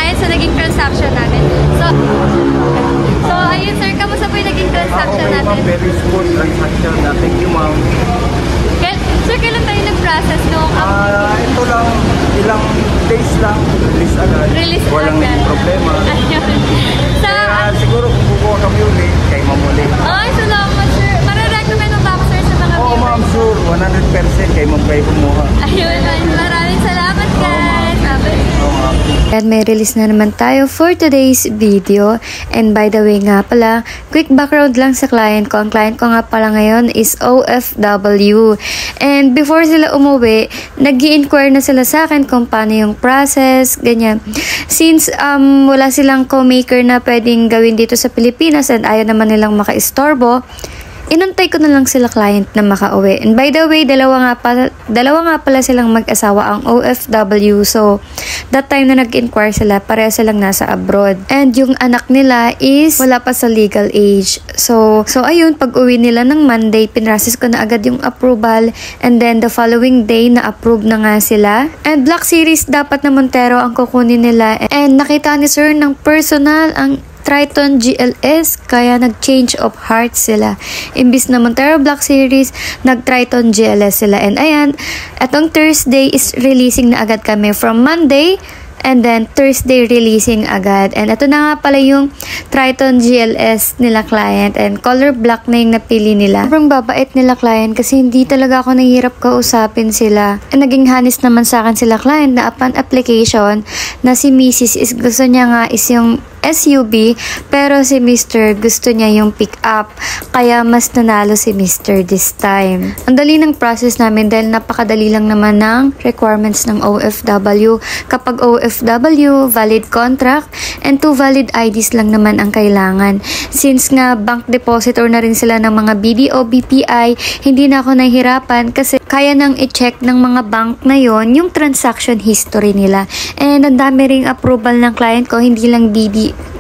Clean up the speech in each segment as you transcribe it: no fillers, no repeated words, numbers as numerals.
ngayon sa naging transaction natin. So ayun sir, kamusta po yung naging transaction okay, natin? Ma'am, very smooth transaction na. Thank you, ma'am. Sir, kailan tayo nag-process nung ito lang, ilang days lang, release agad. Walang naging problema. Ayun. Kaya siguro kung kukuha kami ulit, kay ma'am ulit. Ay, salamat sir. Mara-recommend mo ba ako sir sa mga Oo, ma'am, sure. 100% kay ma'am kayo kumuha. Ayun, maraming salamat guys. At may release na naman tayo for today's video. And by the way nga pala, quick background lang sa client ko. Ang client ko nga pala ngayon is OFW. And before sila umuwi, nag-i-inquire na sila sa akin kung paano yung process, ganyan. Since wala silang co-maker na pwedeng gawin dito sa Pilipinas and ayaw naman nilang maka-istorbo, inantay ko na lang sila client na makauwi. And by the way, dalawa nga pala silang mag-asawa ang OFW. So, that time na nag-inquire sila, pareho silang nasa abroad. And yung anak nila is wala pa sa legal age. So ayun, pag uwi nila ng Monday, pinrasis ko na agad yung approval. And then, the following day, na-approve na nga sila. And Black Series dapat na Montero ang kukunin nila. And nakita ni sir ng personal ang Triton GLS, kaya nag-change of heart sila. Imbis na Montero Black Series, nag-Triton GLS sila. And ayan, etong Thursday is releasing na agad kami from Monday. And then, Thursday releasing agad. And ito na nga pala yung Triton GLS nila client. And color black na yung napili nila. Sobrang babait nila client kasi hindi talaga ako nahihirap kausapin sila. And naging honest naman sa akin sila client na upon application na si Mrs. is gusto niya nga is yung SUV, pero si Mr. gusto niya yung pick up. Kaya mas nanalo si Mr. this time. Ang dali ng process namin dahil napakadali lang naman ng requirements ng OFW. Kapag OFW, valid contract, and 2 valid IDs lang naman ang kailangan. Since nga bank depositor na rin sila ng mga BDO, BPI, hindi na ako nahihirapan kasi kaya nang i-check ng mga bank na yon yung transaction history nila. And ang dami ring approval ng client ko, hindi lang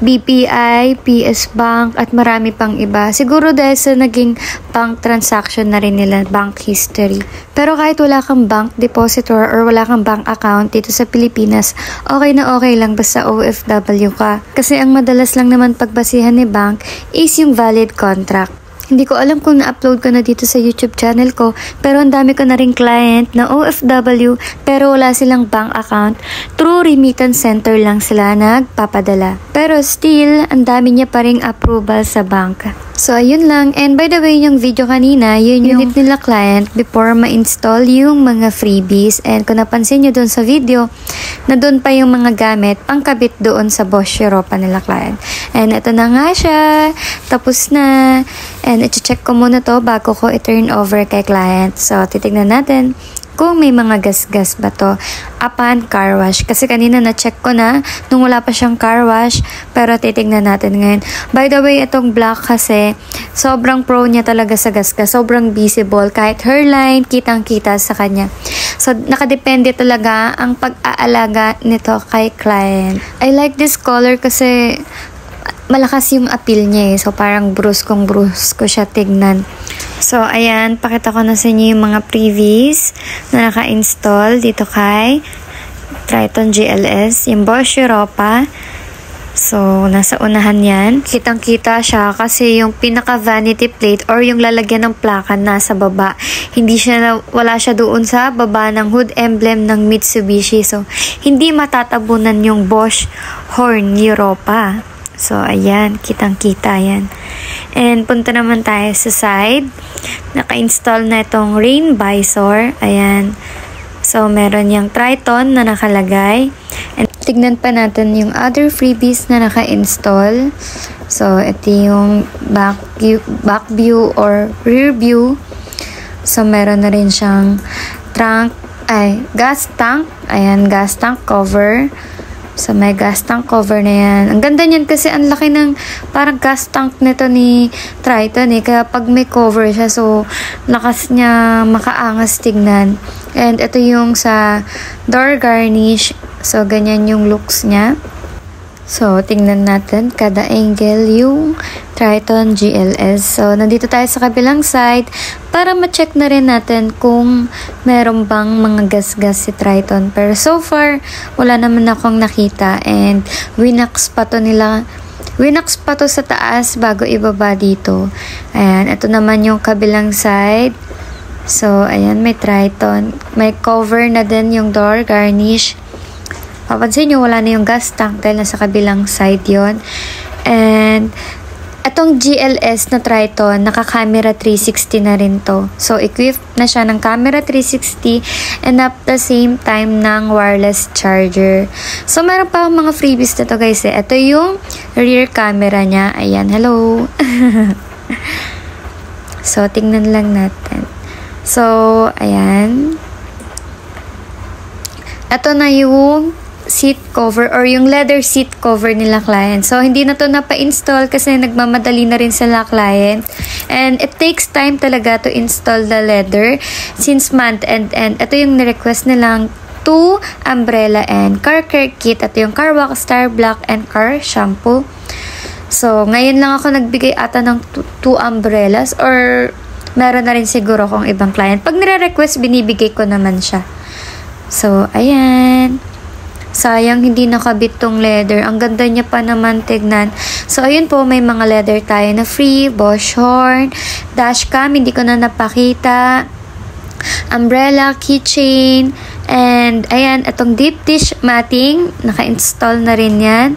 BPI, PS Bank, at marami pang iba. Siguro dahil sa naging bank transaction na rin nila, bank history. Pero kahit wala kang bank depositor or wala kang bank account dito sa Pilipinas, okay na okay lang basta OFW ka. Kasi ang madalas lang naman pagbasihan ni bank is yung valid contract. Hindi ko alam kung na-upload ko na dito sa YouTube channel ko, pero ang dami ko na ring client na OFW pero wala silang bank account. Through remittance center lang sila nagpapadala. Pero still, ang dami niya pa ring approval sa bank. So, ayun lang. And by the way, yung video kanina, yun yung unit nila client before ma-install yung mga freebies. And kung napansin nyo dun sa video, na dun pa yung mga gamit pangkabit doon sa Bosch Europa nila client. And ito na nga siya. Tapos na. And i-check ko muna to bago ko i-turn over kay client. So, titignan natin kung may mga gas-gas ba to upon car wash. Kasi kanina na-check ko na nung wala pa siyang car wash, pero titignan natin ngayon. By the way, itong black kasi sobrang pro niya talaga sa gas-gas. Sobrang visible. Kahit hairline, kitang-kita sa kanya. So, nakadepende talaga ang pag-aalaga nito kay client. I like this color kasi malakas yung appeal niya eh. So, parang bruskong brusko siya tignan. So, ayan, pakita ko na sa inyo yung mga previous na naka-install dito kay Triton GLS, yung Bosch Europa. So, nasa unahan yan. Kitang-kita siya kasi yung pinaka-vanity plate or yung lalagyan ng plaka nasa baba. Wala siya doon sa baba ng hood emblem ng Mitsubishi. So, hindi matatabunan yung Bosch horn Europa. So, ayan, kitang-kita yan. And, punta naman tayo sa side. Naka-install na itong rain visor. Ayan. So, meron yung Triton na nakalagay. And, tignan pa natin yung other freebies na naka-install. So, ito yung back view or rear view. So, meron na rin siyang gas tank. Ayan, gas tank cover. So, may gas tank cover na yan. Ang ganda niyan kasi ang laki ng parang gas tank nito ni Triton eh. Kaya pag may cover siya, so lakas niya makaangas tignan. And ito yung sa door garnish. So, ganyan yung looks niya. So, tingnan natin kada angle yung Triton GLS. So, nandito tayo sa kabilang side para ma-check na rin natin kung meron bang mga gas-gas si Triton. Pero so far, wala naman akong nakita and winax pa to sa taas bago ibaba dito. Ayan, ito naman yung kabilang side. So, ayan, may Triton. May cover na din yung door, garnish. Papansin nyo, wala na yung gas tank dahil nasa kabilang side yon. And, itong GLS na Triton, naka-camera 360 na rin to. So, equipped na siya ng camera 360 and at the same time ng wireless charger. So, meron pa akong mga freebies na to guys. Ito yung rear camera niya. Ayan, hello! So, tingnan lang natin. So, ayan. Ito na yung seat cover or yung leather seat cover nila client. So, hindi na to napa-install kasi nagmamadali na rin sila client. And it takes time talaga to install the leather since month end. And ito yung ni-request nilang 2 umbrella and car care kit. Ito yung car wax, star black, and car shampoo. So, ngayon lang ako nagbigay ata ng 2 umbrellas or meron na rin siguro kung ibang client. Pag nire-request, binibigay ko naman siya. So, ayan. Sayang hindi nakabit tong leather. Ang ganda niya pa naman tignan. So, ayun po, may mga leather tayo na free. Bosch horn, dashcam, hindi ko na napakita. Umbrella, keychain, and ayan, itong deep dish matting. Naka-install na rin yan.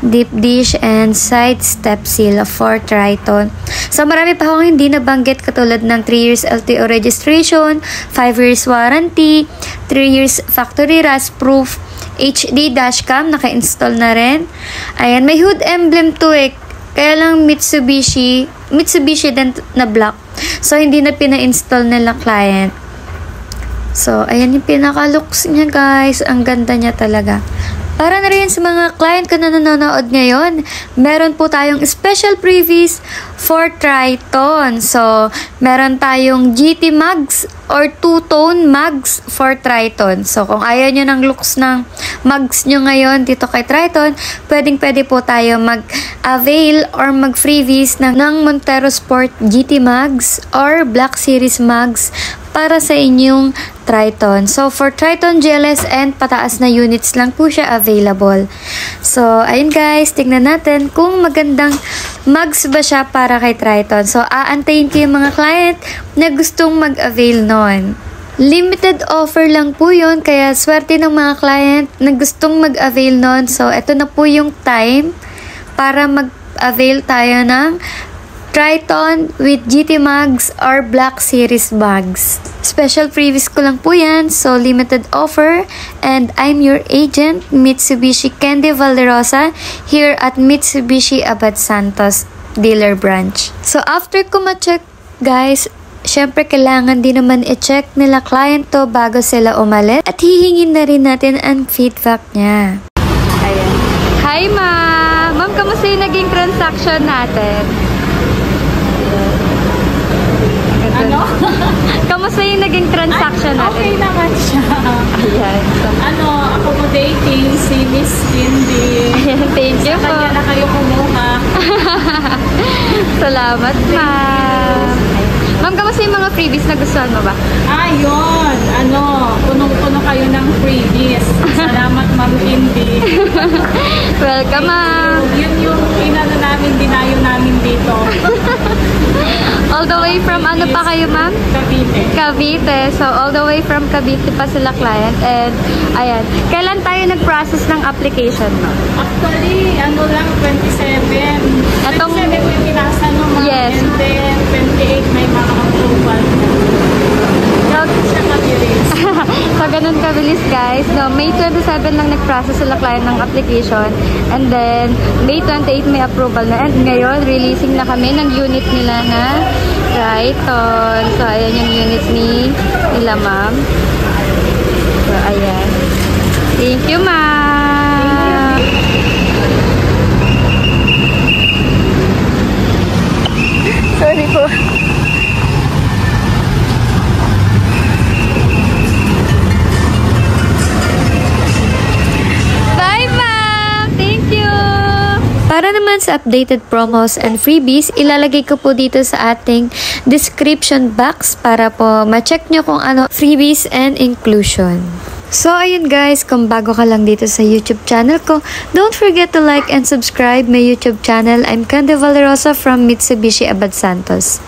Deep dish and side step seal for Triton. So, marami pa akong hindi nabanggit katulad ng 3 years LTO registration, 5 years warranty, 3 years factory rust proof, HD dashcam, naka-install na rin. Ayan, may hood emblem to eh. Kaya lang Mitsubishi din na black. So, hindi na pina-install nila client. So, ayan yung pinaka-looks niya guys. Ang ganda niya talaga. Para na rin sa mga client ko na nanonood ngayon, meron po tayong special previews for Triton. So, meron tayong GT mugs or two-tone mugs for Triton. So, kung ayaw nyo ng looks ng mugs nyo ngayon dito kay Triton, pwedeng-pwede po tayo mag-avail or mag-freebies ng Montero Sport GT mugs or Black Series mugs para sa inyong Triton. So, for Triton GLS and pataas na units lang po siya available. So, ayun guys, tingnan natin kung magandang mugs ba siya para kay Triton. So, aantayin ko yung mga client na gustong mag-avail nun. Limited offer lang po yun, kaya swerte ng mga client na gustong mag-avail nun. So, eto na po yung time para mag-avail tayo ng Triton with GT mugs or Black Series mugs. Special previews ko lang po yan, so limited offer. And I'm your agent, Mitsubishi Candy Valderosa, here at Mitsubishi Abad Santos Dealer Branch. So after ko ma-check guys, syempre kailangan din naman i-check nila client to bago sila umalis. At hihingin na rin natin ang feedback niya. Ayan. Hi ma'am! Ma'am, kamusta yung naging transaction natin? Ano? Kamusta yung naging transaction natin? Okay naman siya. Ayan. So, Accommodating si Miss Cindy. ayan, thank you Sa po. kanya na kayo kumuha. Salamat ma'am. Ma'am, kamusta yung mga freebies na gustuhan mo ba? Ayun. Punong-puno kayo ng freebies. Salamat Ma'am Cindy. Welcome ma'am. Yun yung dinayo namin dito. All the way from ano pa kayo ma'am? Cavite. Cavite. So, all the way from Cavite pa sila client. And, ayan. Kailan tayo nag-process ng application mo? Actually, 27. Etong- 27 yung pinasa no, ma'am. Yes. And then, 28 may mga approval. Siya mabilis. So, ganun kabilis guys. No, May 27 lang nag-process sila client ng application. And then, May 28 may approval na. And ngayon, releasing na kami ng unit nila na Triton. So, ayan yung unit nila ma'am. So, ayan. Thank you ma'am. Sorry po. Bye, ma'am! Thank you! Para naman sa updated promos and freebies, ilalagay ko po dito sa ating description box para po ma-check nyo kung ano freebies and inclusion. So, ayun guys, kung bago ka lang dito sa YouTube channel ko, don't forget to like and subscribe my YouTube channel. I'm Candy Valerosa from Mitsubishi Abad Santos.